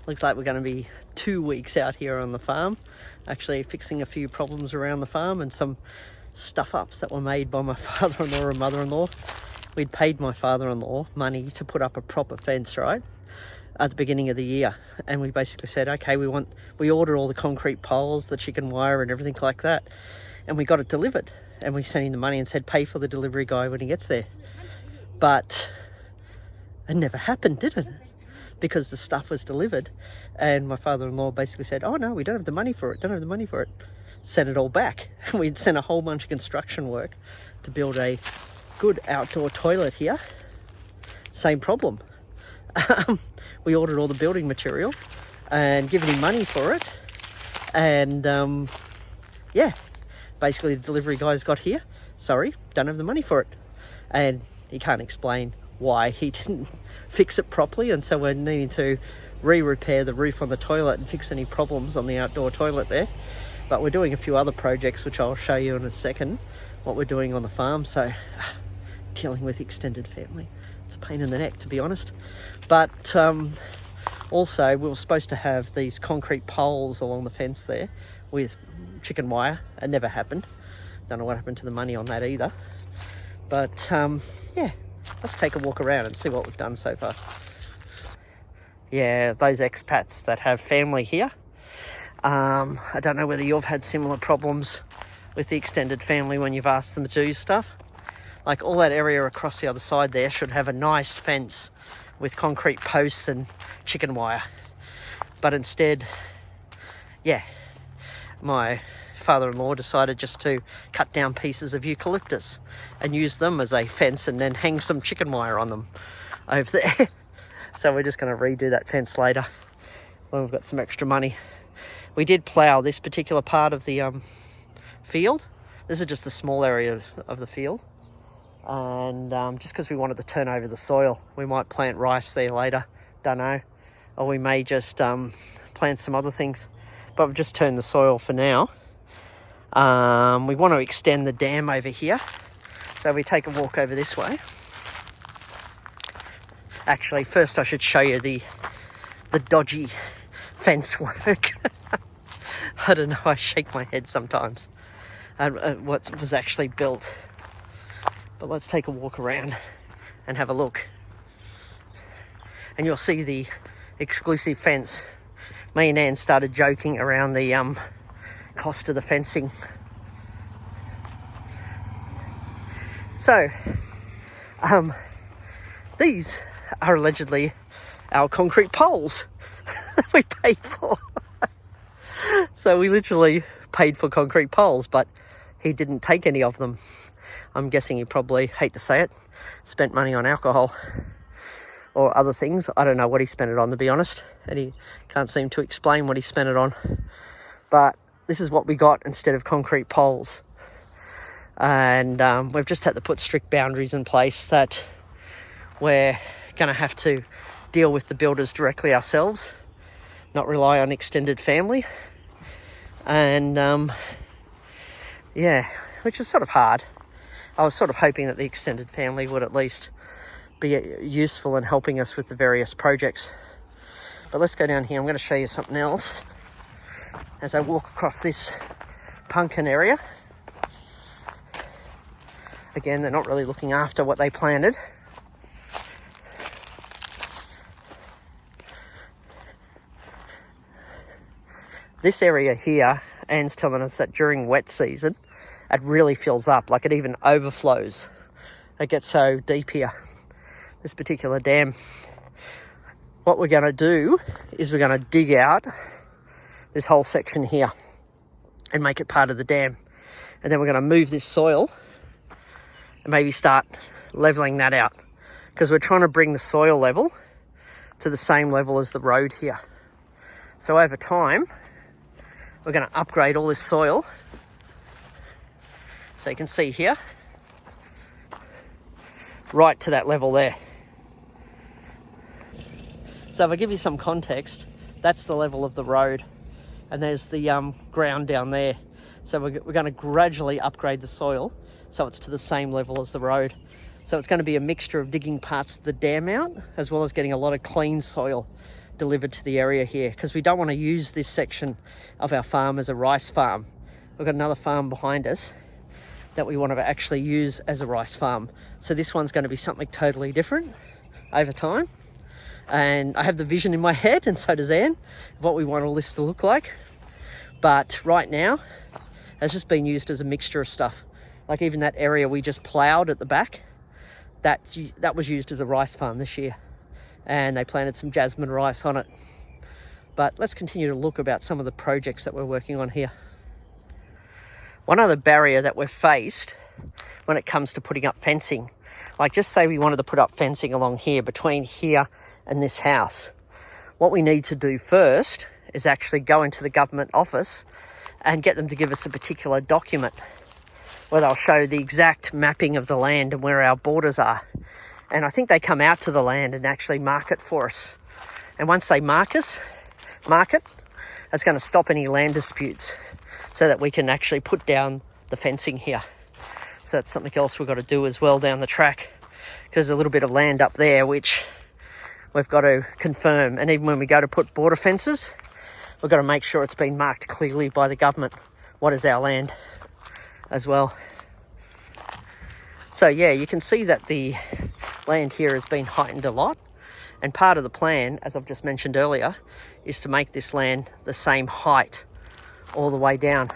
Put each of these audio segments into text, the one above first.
Looks like we're going to be 2 weeks out here on the farm, actually fixing a few problems around the farm and some stuff-ups that were made by my father-in-law and mother-in-law. We'd paid my father-in-law money to put up a proper fence, right, at the beginning of the year, and we basically said, okay, we ordered all the concrete poles, the chicken wire and everything like that, and we got it delivered, and we sent him the money and said pay for the delivery guy when he gets there. But it never happened, did it? Because the stuff was delivered and my father-in-law basically said, oh no, we don't have the money for it, sent it all back. We'd sent a whole bunch of construction work to build a good outdoor toilet here. Same problem. We ordered all the building material and given him money for it, and yeah, basically the delivery guys got here, sorry, don't have the money for it, and he can't explain why he didn't fix it properly, and so we're needing to re-repair the roof on the toilet and fix any problems on the outdoor toilet there. But we're doing a few other projects which I'll show you in a second, what we're doing on the farm. So dealing with extended family, it's a pain in the neck, to be honest. But also we were supposed to have these concrete poles along the fence there with chicken wire. It never happened. Don't know what happened to the money on that either. But yeah, let's take a walk around and see what we've done so far. Yeah, those expats that have family here. I don't know whether you've had similar problems with the extended family when you've asked them to do stuff. Like all that area across the other side there should have a nice fence with concrete posts and chicken wire. But instead, yeah, my father-in-law decided just to cut down pieces of eucalyptus and use them as a fence and then hang some chicken wire on them over there. So we're just going to redo that fence later when we've got some extra money. We did plough this particular part of the field. This is just a small area of the field, and just because we wanted to turn over the soil. We might plant rice there later, don't know, or we may just plant some other things, but we've just turned the soil for now. We want to extend the dam over here, so we take a walk over this way. Actually, first I should show you the dodgy fence work. I don't know, I shake my head sometimes at what was actually built. But let's take a walk around and have a look. And you'll see the exclusive fence. Me and Anne started joking around the cost of the fencing. So, these are allegedly our concrete poles that we paid for. So we literally paid for concrete poles, but he didn't take any of them. I'm guessing he probably, hate to say it, spent money on alcohol or other things. I don't know what he spent it on, to be honest, and he can't seem to explain what he spent it on. But this is what we got instead of concrete poles. And we've just had to put strict boundaries in place that we're going to have to deal with the builders directly ourselves, not rely on extended family. And yeah, which is sort of hard. I was sort of hoping that the extended family would at least be useful in helping us with the various projects. But let's go down here. I'm going to show you something else as I walk across this pumpkin area. Again, they're not really looking after what they planted. This area here, Anne's telling us that during wet season, it really fills up, like it even overflows. It gets so deep here, this particular dam. What we're going to do is we're going to dig out this whole section here and make it part of the dam. And then we're going to move this soil and maybe start levelling that out, because we're trying to bring the soil level to the same level as the road here. So over time, we're going to upgrade all this soil. So you can see here, right to that level there. So if I give you some context, that's the level of the road, and there's the ground down there. So we're going to gradually upgrade the soil so it's to the same level as the road. So it's going to be a mixture of digging parts of the dam out, as well as getting a lot of clean soil delivered to the area here, because we don't want to use this section of our farm as a rice farm. We've got another farm behind us that we want to actually use as a rice farm. So this one's going to be something totally different over time. And I have the vision in my head, and so does Anne, of what we want all this to look like. But right now, it's just been used as a mixture of stuff. Like even that area we just ploughed at the back, that was used as a rice farm this year. And they planted some jasmine rice on it. But let's continue to look about some of the projects that we're working on here. One other barrier that we've faced when it comes to putting up fencing, like just say we wanted to put up fencing along here, between here and this house. What we need to do first is actually go into the government office and get them to give us a particular document where they'll show the exact mapping of the land and where our borders are. And I think they come out to the land and actually mark it for us. And once they mark it, that's going to stop any land disputes so that we can actually put down the fencing here. So that's something else we've got to do as well down the track, because there's a little bit of land up there which we've got to confirm. And even when we go to put border fences, we've got to make sure it's been marked clearly by the government what is our land as well. So yeah, you can see that the land here has been heightened a lot, and part of the plan, as I've just mentioned earlier, is to make this land the same height all the way down.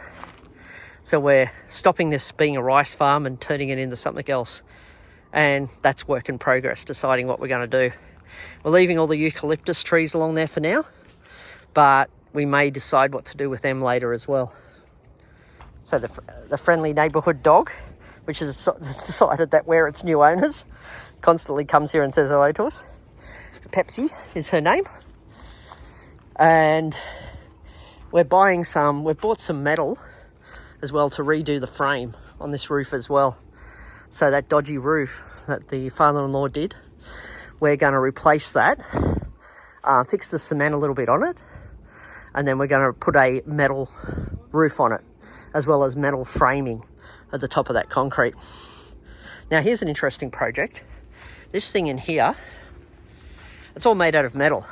So we're stopping this being a rice farm and turning it into something else, and that's work in progress, deciding what we're going to do. We're leaving all the eucalyptus trees along there for now, but we may decide what to do with them later as well. So the friendly neighbourhood dog, which has decided that we're its new owners, constantly comes here and says hello to us. Pepsi is her name. And we've bought some metal as well to redo the frame on this roof as well. So that dodgy roof that the father-in-law did, we're going to replace that, fix the cement a little bit on it, and then we're going to put a metal roof on it, as well as metal framing at the top of that concrete. Now here's an interesting project. This thing in here, it's all made out of metal.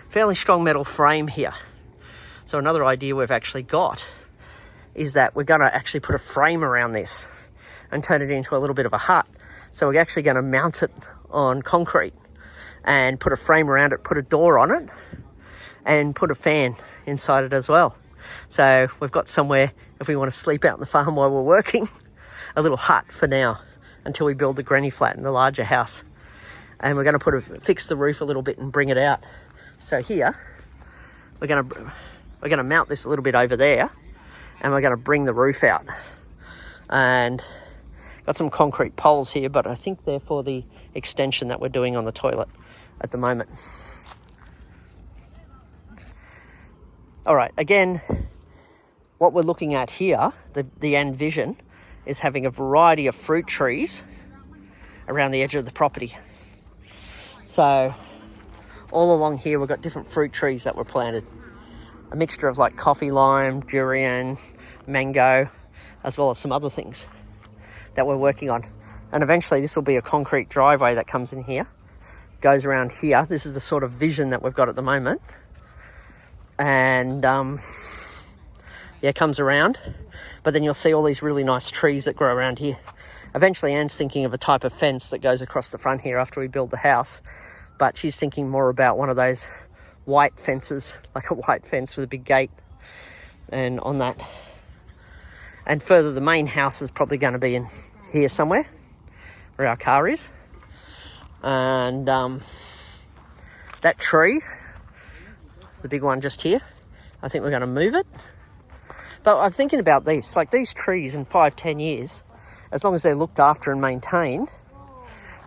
Fairly strong metal frame here. So another idea we've actually got is that we're going to actually put a frame around this and turn it into a little bit of a hut. So we're actually going to mount it on concrete and put a frame around it, put a door on it, and put a fan inside it as well. So we've got somewhere, if we want to sleep out in the farm while we're working, a little hut for now until we build the granny flat in the larger house. And we're going to fix the roof a little bit and bring it out. So here we're going to mount this a little bit over there, and we're going to bring the roof out. And got some concrete poles here, but I think they're for the extension that we're doing on the toilet at the moment. All right, again, what we're looking at here, the end vision, is having a variety of fruit trees around the edge of the property. So all along here, we've got different fruit trees that were planted. A mixture of like coffee lime, durian, mango, as well as some other things that we're working on. And eventually this will be a concrete driveway that comes in here, goes around here. This is the sort of vision that we've got at the moment. And yeah, comes around, but then you'll see all these really nice trees that grow around here. Eventually Anne's thinking of a type of fence that goes across the front here after we build the house, but she's thinking more about one of those white fences, like a white fence with a big gate and on that. And further, the main house is probably going to be in here somewhere where our car is. And that tree, the big one just here, I think we're going to move it. But I'm thinking about these, like these trees in 5-10 years, as long as they're looked after and maintained,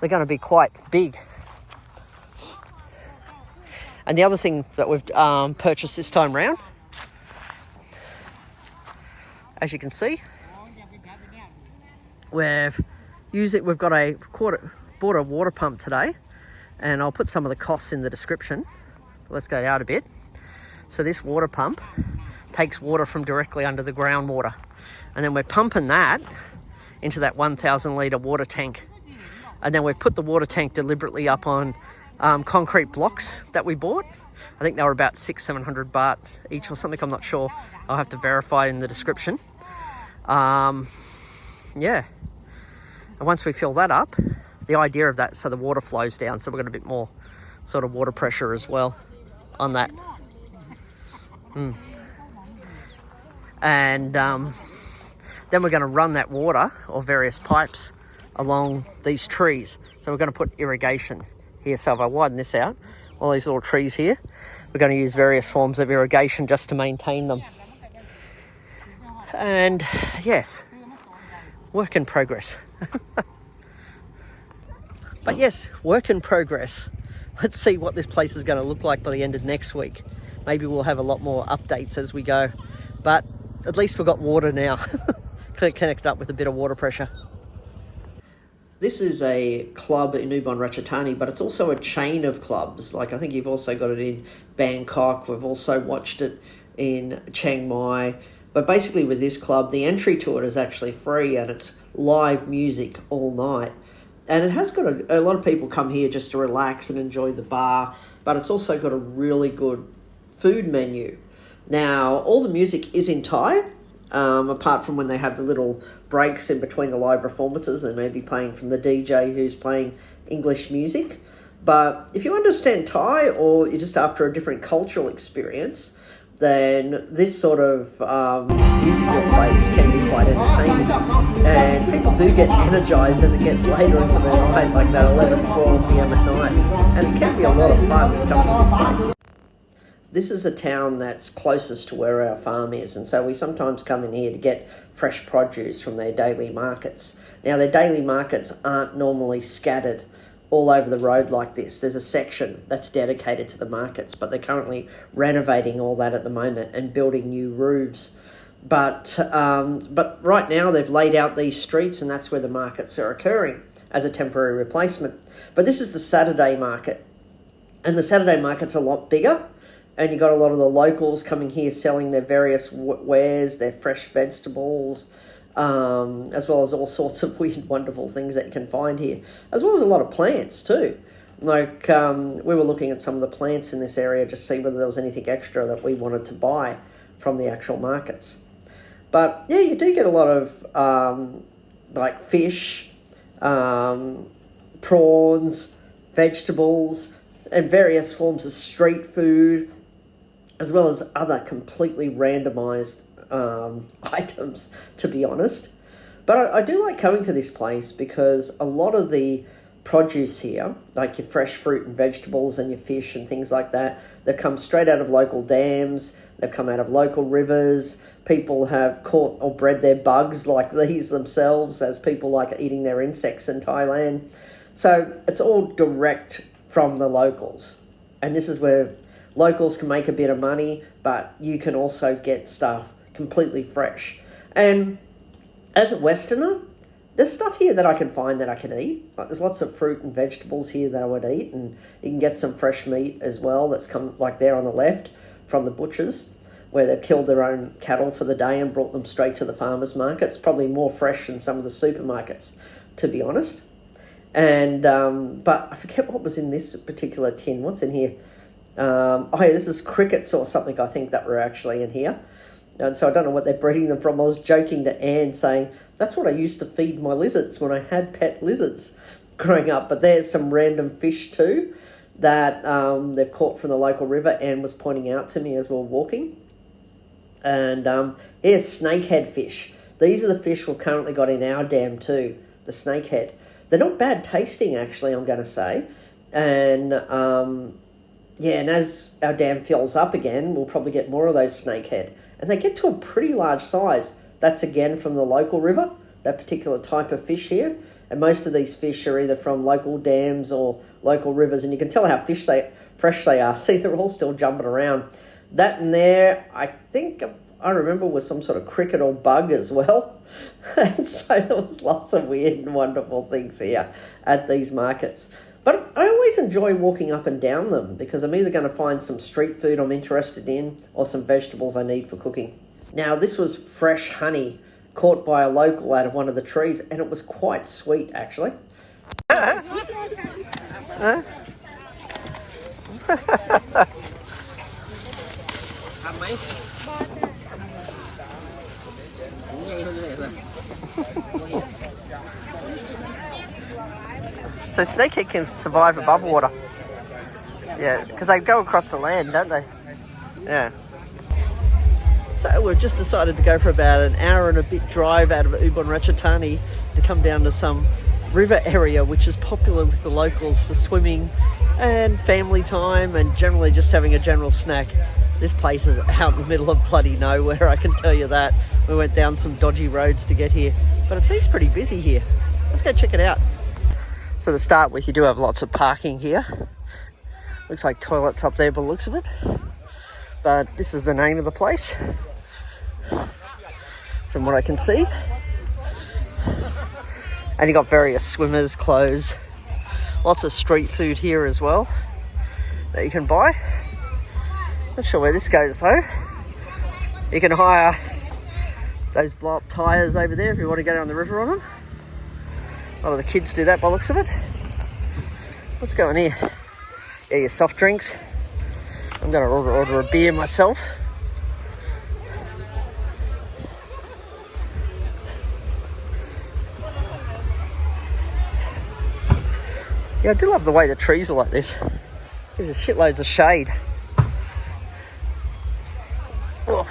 they're going to be quite big. And the other thing that we've purchased this time round, as you can see, we've got bought a water pump today, and I'll put some of the costs in the description. Let's go out a bit. So this water pump takes water from directly under the groundwater, and then we're pumping that into that 1,000 litre water tank. And then we've put the water tank deliberately up on concrete blocks that we bought, I think they were about 600-700 baht each or something, I'm not sure. I'll have to verify in the description. Yeah. And once we fill that up, the idea of that, so the water flows down, so we've got a bit more sort of water pressure as well on that. And then we're going to run that water or various pipes along these trees. So we're going to put irrigation here. So if I widen this out, all these little trees here, we're going to use various forms of irrigation just to maintain them. And yes, work in progress. But yes, work in progress. Let's see what this place is going to look like by the end of next week. Maybe we'll have a lot more updates as we go. But at least we've got water now. Connected up with a bit of water pressure. This is a club in Ubon Ratchathani, but it's also a chain of clubs. Like I think you've also got it in Bangkok. We've also watched it in Chiang Mai. But basically with this club, the entry to it is actually free and it's live music all night. And it has got a lot of people come here just to relax and enjoy the bar, but it's also got a really good food menu. Now, all the music is in Thai, apart from when they have the little breaks in between the live performances. They may be playing from the DJ who's playing English music. But if you understand Thai or you're just after a different cultural experience, then this sort of musical place can be quite entertaining. And people do get energised as it gets later into the night, like that 11, 12 p.m. at night. And it can be a lot of fun to come to this place. This is a town that's closest to where our farm is, and so we sometimes come in here to get fresh produce from their daily markets. Now, their daily markets aren't normally scattered all over the road like this. There's a section that's dedicated to the markets, but they're currently renovating all that at the moment and building new roofs. But right now they've laid out these streets, and that's where the markets are occurring as a temporary replacement. But this is the Saturday market, and the Saturday market's a lot bigger. And you've got a lot of the locals coming here selling their various wares, their fresh vegetables, as well as all sorts of weird, wonderful things that you can find here, as well as a lot of plants too. Like we were looking at some of the plants in this area just to see whether there was anything extra that we wanted to buy from the actual markets. But yeah, you do get a lot of like fish, prawns, vegetables, and various forms of street food, as well as other completely randomised items, to be honest. But I do like coming to this place because a lot of the produce here, like your fresh fruit and vegetables and your fish and things like that, they've come straight out of local dams, they've come out of local rivers. People have caught or bred their bugs like these themselves, as people like eating their insects in Thailand. So it's all direct from the locals. And this is where locals can make a bit of money, but you can also get stuff completely fresh. And as a Westerner, there's stuff here that I can find that I can eat. Like there's lots of fruit and vegetables here that I would eat, and you can get some fresh meat as well that's come, like there on the left, from the butchers, where they've killed their own cattle for the day and brought them straight to the farmers' markets. Probably more fresh than some of the supermarkets, to be honest. And but I forget what was in this particular tin. What's in here? Oh yeah, this is crickets or something, I think, that were actually in here. And so I don't know what they're breeding them from. I was joking to Anne saying, that's what I used to feed my lizards when I had pet lizards growing up. But there's some random fish too that they've caught from the local river. Anne was pointing out to me as we were walking. And here's snakehead fish. These are the fish we've currently got in our dam too, the snakehead. They're not bad tasting, actually, I'm going to say. And yeah, and as our dam fills up again, we'll probably get more of those snakehead. And they get to a pretty large size. That's again from the local river, that particular type of fish here. And most of these fish are either from local dams or local rivers. And you can tell how fresh they are. See, they're all still jumping around. That and there, I think I remember, was some sort of cricket or bug as well. And so there was lots of weird and wonderful things here at these markets. But I always enjoy walking up and down them because I'm either going to find some street food I'm interested in or some vegetables I need for cooking. Now, this was fresh honey caught by a local out of one of the trees, and it was quite sweet, actually. So snakehead can survive above water. Yeah, because they go across the land, don't they? Yeah. So we've just decided to go for about an hour and a bit drive out of Ubon Ratchathani to come down to some river area which is popular with the locals for swimming and family time and generally just having a general snack. This place is out in the middle of bloody nowhere, I can tell you that. We went down some dodgy roads to get here, but it seems pretty busy here. Let's go check it out. So to start with, you do have lots of parking here. Looks like toilets up there by the looks of it. But this is the name of the place, from what I can see. And you got various swimmers' clothes. Lots of street food here as well that you can buy. Not sure where this goes though. You can hire those blow-up tyres over there if you want to go down the river on them. A lot of the kids do that by the looks of it. What's going here? Yeah, your soft drinks. I'm going to order a beer myself. Yeah, I do love the way the trees are like this. There's shitloads of shade. Oh.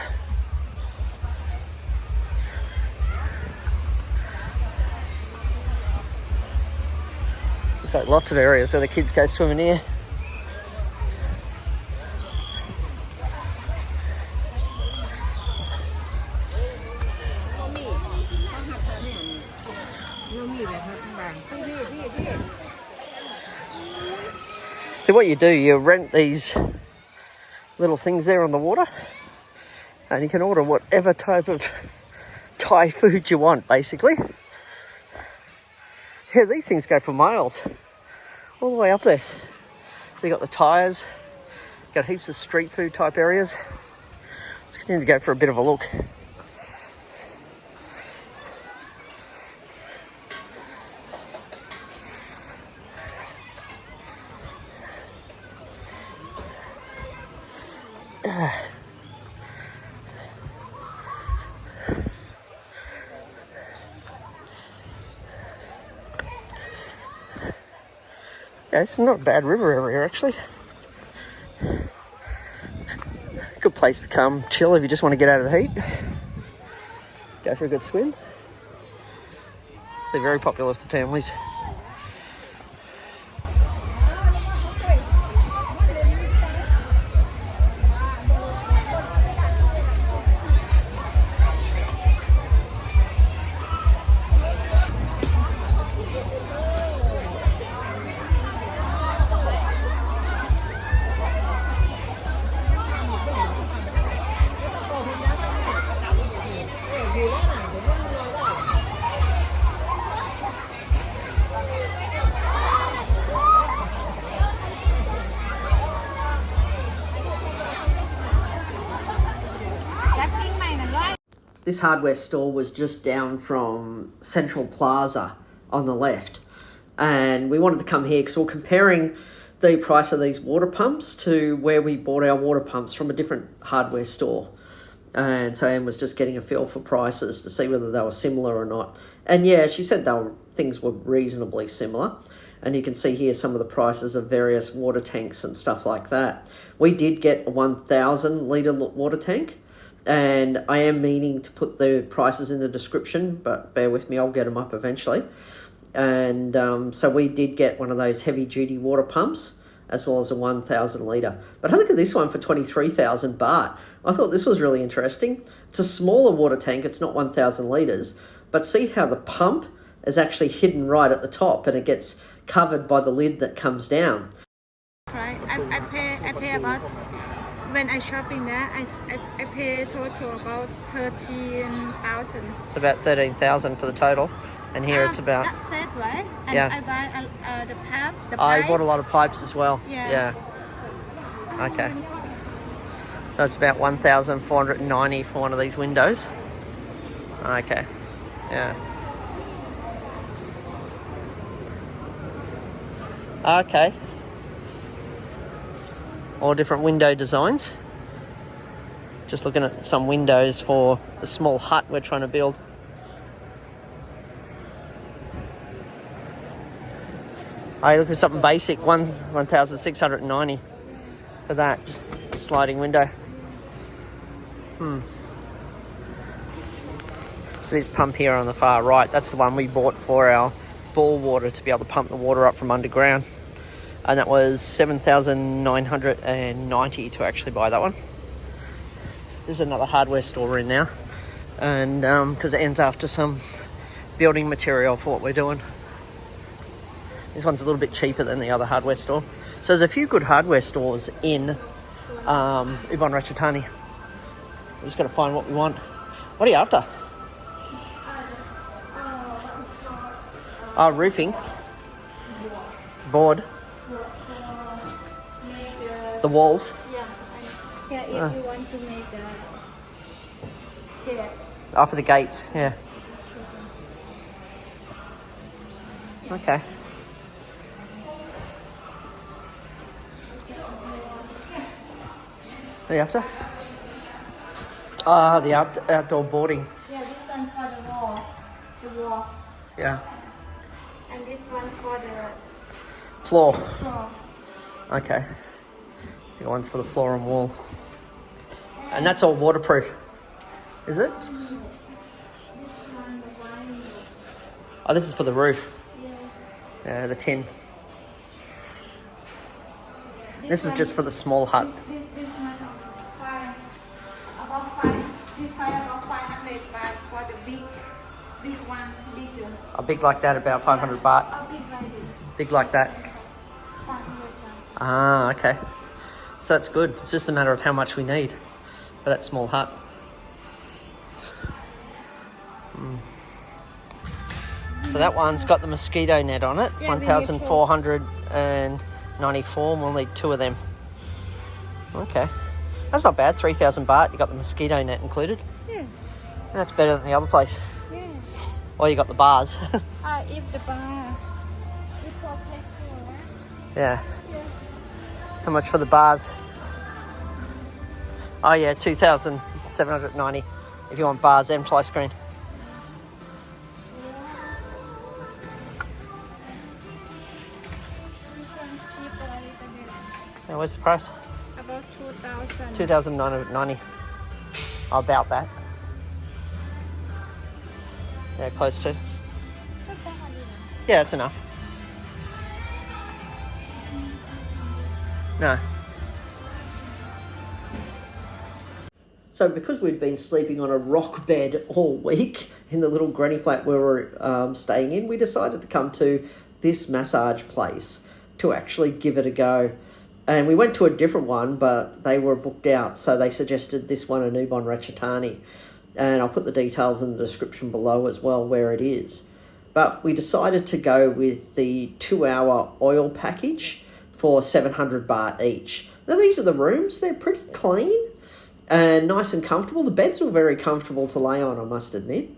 Looks like lots of areas where the kids go swimming here. So what you do, you rent these little things there on the water and you can order whatever type of Thai food you want, basically. Yeah, these things go for miles, all the way up there. So you got the tyres, got heaps of street food type areas. Let's continue to go for a bit of a look. Yeah, it's not a bad river area actually. Good place to come chill if you just want to get out of the heat. Go for a good swim. So very popular with the families. This hardware store was just down from Central Plaza on the left. And we wanted to come here because we're comparing the price of these water pumps to where we bought our water pumps from a different hardware store. And so Anne was just getting a feel for prices to see whether they were similar or not. And yeah, she said things were reasonably similar. And you can see here some of the prices of various water tanks and stuff like that. We did get a 1,000 litre water tank. And I am meaning to put the prices in the description, but bear with me, I'll get them up eventually. And so we did get one of those heavy-duty water pumps, as well as a 1,000 litre. But have a look at this one for 23,000 baht. I thought this was really interesting. It's a smaller water tank, it's not 1,000 litres, but see how the pump is actually hidden right at the top, and it gets covered by the lid that comes down. Right, I pay about... When I shopping there, I pay total about 13,000. It's about 13,000 for the total, and here it's about. That's it, right? And yeah. I buy the pipe. I bought a lot of pipes as well. Yeah. Okay. So it's about 1,490 for one of these windows. Okay. Yeah. Okay. All different window designs. Just looking at some windows for the small hut we're trying to build. I look at something basic, 1,690 for that, just sliding window. So this pump here on the far right, that's the one we bought for our bore water to be able to pump the water up from underground. And that was 7,990 to actually buy that one. This is another hardware store we're in now. And because it ends after some building material for what we're doing. This one's a little bit cheaper than the other hardware store. So there's a few good hardware stores in Ubon Ratchathani. We're just going to find what we want. What are you after? Oh, roofing. Board. The walls. Yeah, if you want to make the gate. Oh, for the gates, yeah. Okay. What are you after? Ah, the outdoor boarding. Yeah, this one for the wall. The wall. Yeah. And this one for the Floor. floor. Okay. So the one's for the floor and wall. And that's all waterproof, is it? Oh, this is for the roof. Yeah, the tin. This is just for the small hut. This one about 5. This one about 500 baht for the big one, bigger. A big like that, about 500 baht. A big like this. Big like that. 500 baht. Ah, okay. So that's good. It's just a matter of how much we need for that small hut. So that one's got the mosquito net on it, Yeah, we need 1,494. We'll need 2 of them. Okay. That's not bad, 3,000 baht. You got the mosquito net included. Yeah. That's better than the other place. Yeah. Or you got the bars. If the bar, it protect you, Yeah. Yeah. How much for the bars? Oh yeah, 2,790 if you want bars and fly screen. This one's cheaper a little bit. Now, where's the price? About 2,000. 2,990. Oh, about that. Yeah, close to. Yeah, that's enough. No. So because we'd been sleeping on a rock bed all week in the little granny flat we were staying in, we decided to come to this massage place to actually give it a go. And we went to a different one, but they were booked out, so they suggested this one in Ubon Ratchathani. And I'll put the details in the description below as well where it is. But we decided to go with the 2-hour oil package for 700 baht each. Now these are the rooms, they're pretty clean and nice and comfortable. The beds were very comfortable to lay on, I must admit.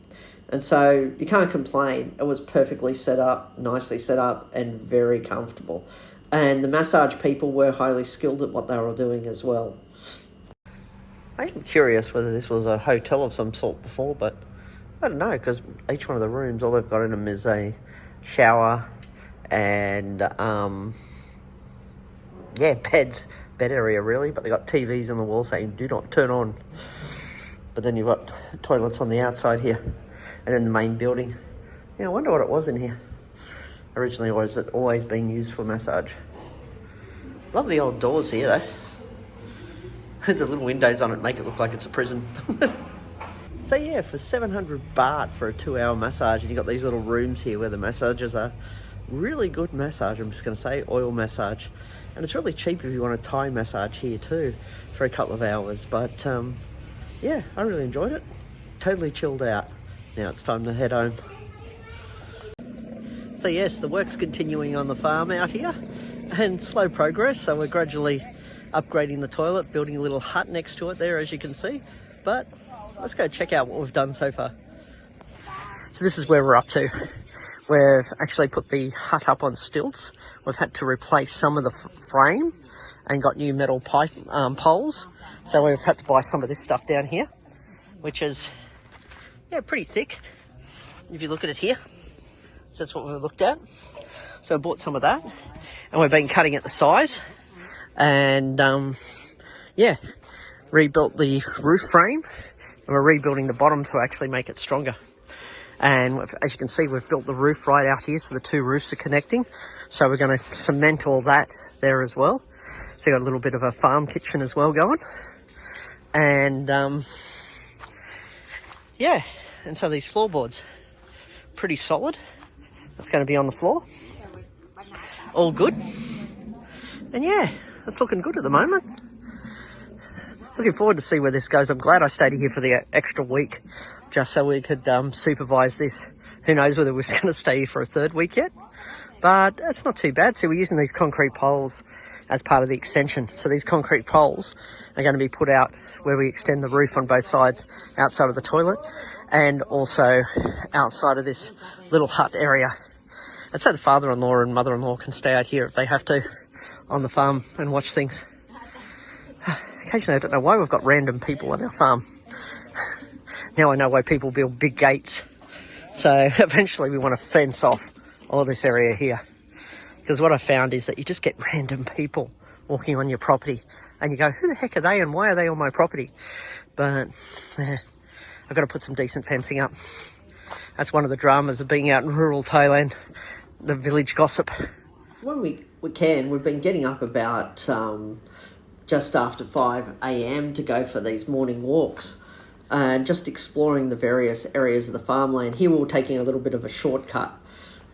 And so you can't complain. It was perfectly set up, nicely set up and very comfortable. And the massage people were highly skilled at what they were doing as well. I'm curious whether this was a hotel of some sort before, but I don't know, because each one of the rooms, all they've got in them is a shower and, bed area really, but they've got TVs on the wall saying do not turn on. But then you've got toilets on the outside here, and then the main building. Yeah, I wonder what it was in here. Originally, was it always been used for massage? Love the old doors here though. The little windows on it make it look like it's a prison. So yeah, for 700 baht for a 2-hour massage, and you've got these little rooms here where the massages are. Really good massage, I'm just going to say, oil massage. And it's really cheap if you want a Thai massage here too, for a couple of hours. But yeah, I really enjoyed it. Totally chilled out. Now it's time to head home. So yes, the work's continuing on the farm out here, and slow progress. So we're gradually upgrading the toilet, building a little hut next to it there, as you can see. But let's go check out what we've done so far. So this is where we're up to. We've actually put the hut up on stilts. We've had to replace some of the frame and got new metal pipe poles. So we've had to buy some of this stuff down here, which is, yeah, pretty thick. If you look at it here, so that's what we looked at. So I bought some of that, and we've been cutting at the size, and yeah, rebuilt the roof frame, and we're rebuilding the bottom to actually make it stronger. And as you can see, we've built the roof right out here, so the two roofs are connecting. So we're going to cement all that there as well. So you've got a little bit of a farm kitchen as well going. And yeah, and so these floorboards, pretty solid. That's going to be on the floor. All good. And yeah, it's looking good at the moment. Looking forward to see where this goes. I'm glad I stayed here for the extra week, just so we could supervise this. Who knows whether we're going to stay here for a third week yet. But it's not too bad. So we're using these concrete poles as part of the extension. So these concrete poles are going to be put out where we extend the roof on both sides, outside of the toilet, and also outside of this little hut area. And so the father-in-law and mother-in-law can stay out here if they have to on the farm and watch things. Occasionally, I don't know why we've got random people on our farm. Now I know why people build big gates. So eventually we want to fence off all this area here. Because what I found is that you just get random people walking on your property and you go, who the heck are they and why are they on my property? But yeah, I've got to put some decent fencing up. That's one of the dramas of being out in rural Thailand, the village gossip. When we can, we've been getting up about just after 5 a.m. to go for these morning walks and just exploring the various areas of the farmland. Here we're taking a little bit of a shortcut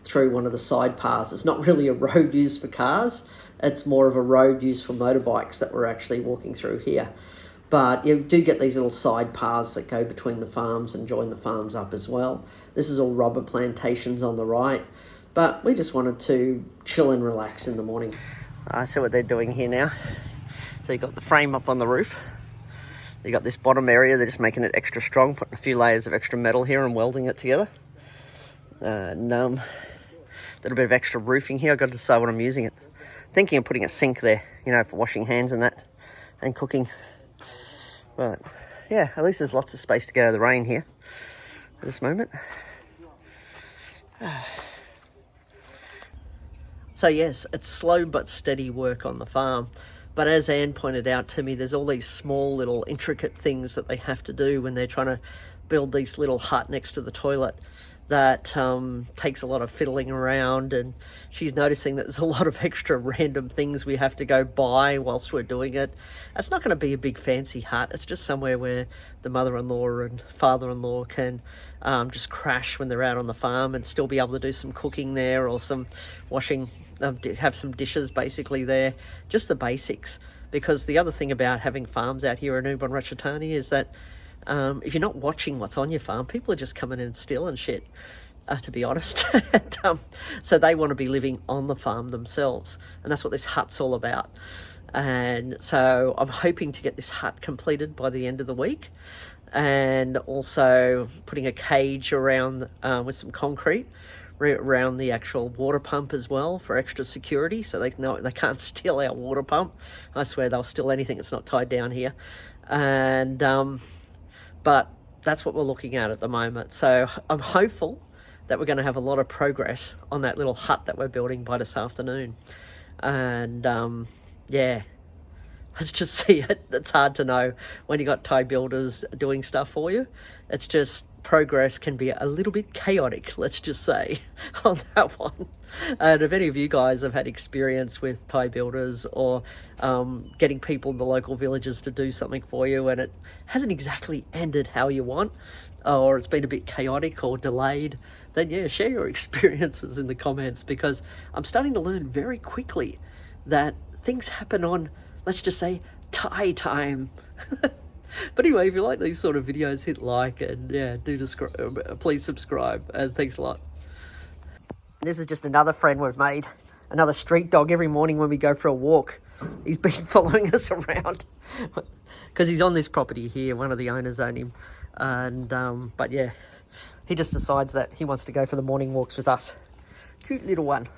through one of the side paths. It's not really a road used for cars, it's more of a road used for motorbikes that we're actually walking through here. But you do get these little side paths that go between the farms and join the farms up as well. This is all rubber plantations on the right, but we just wanted to chill and relax in the morning. I see what they're doing here now. So you've got the frame up on the roof. You've got this bottom area, they're just making it extra strong, putting a few layers of extra metal here and welding it together. And a little bit of extra roofing here. I've got to decide what I'm using it. Thinking of putting a sink there, you know, for washing hands and that, and cooking. But yeah, at least there's lots of space to get out of the rain here at this moment. So yes, it's slow but steady work on the farm. But as Anne pointed out to me, there's all these small little intricate things that they have to do when they're trying to build this little hut next to the toilet that takes a lot of fiddling around, and she's noticing that there's a lot of extra random things we have to go buy whilst we're doing it. It's not going to be a big fancy hut. It's just somewhere where the mother-in-law and father-in-law can just crash when they're out on the farm and still be able to do some cooking there or some washing, have some dishes basically there, just the basics. Because the other thing about having farms out here in Ubon Ratchathani is that if you're not watching what's on your farm, people are just coming in and stealing shit, to be honest. And, so they want to be living on the farm themselves, and that's what this hut's all about. And so I'm hoping to get this hut completed by the end of the week, and also putting a cage around with some concrete around the actual water pump as well for extra security, so they know they can't steal our water pump. I swear they'll steal anything that's not tied down here. And but that's what we're looking at the moment. So I'm hopeful that we're going to have a lot of progress on that little hut that we're building by this afternoon. And yeah, let's just see it. It's hard to know when you got Thai builders doing stuff for you. It's just progress can be a little bit chaotic, let's just say, on that one. And if any of you guys have had experience with Thai builders or getting people in the local villages to do something for you and it hasn't exactly ended how you want, or it's been a bit chaotic or delayed, then yeah, share your experiences in the comments, because I'm starting to learn very quickly that things happen on, let's just say, Thai time. But anyway, if you like these sort of videos, hit like, and yeah, please subscribe, and thanks a lot. This is just another friend we've made, another street dog. Every morning when we go for a walk, he's been following us around because he's on this property here. One of the owners own him, and but yeah, he just decides that he wants to go for the morning walks with us. Cute little one.